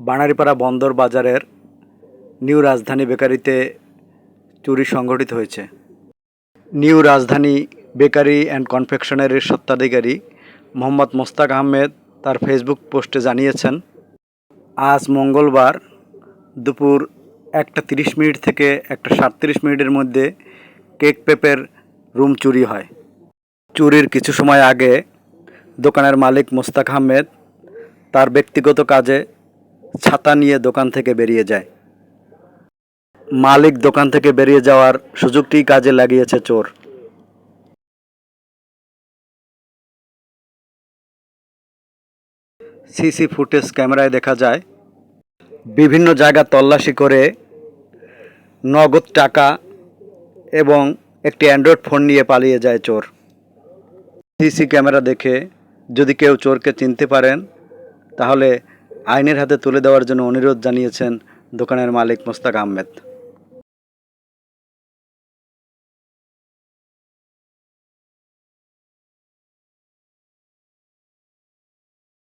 বানারীপাড়া বন্দর বাজারের নিউ রাজধানী বেকারিতে চুরি সংঘটিত হয়েছে। নিউ রাজধানী বেকারি অ্যান্ড কনফেকশনারির স্বত্বাধিকারী মোহাম্মদ মোস্তাক আহমেদ তার ফেসবুক পোস্টে জানিয়েছেন, আজ মঙ্গলবার দুপুর 1:30 থেকে 1:37 মধ্যে কেক পেপের রুম চুরি হয়। চুরির কিছু সময় আগে দোকানের মালিক মোস্তাক আহমেদ তার ব্যক্তিগত কাজে ছাতা নিয়ে দোকান থেকে বেরিয়ে যায়। মালিক দোকান থেকে বেরিয়ে যাওয়ার সুযোগটি কাজে লাগিয়েছে চোর। সিসি ফুটেজ ক্যামেরায় দেখা যায়, বিভিন্ন জায়গা তল্লাশি করে নগদ টাকা এবং একটি অ্যান্ড্রয়েড ফোন নিয়ে পালিয়ে যায় চোর। সিসি ক্যামেরা দেখে যদি কেউ চোরকে চিনতে পারেন তাহলে আইনের হাতে তুলে দেওয়ার জন্য অনুরোধ জানিয়েছেন দোকানের মালিক মোস্তাক আহমেদ।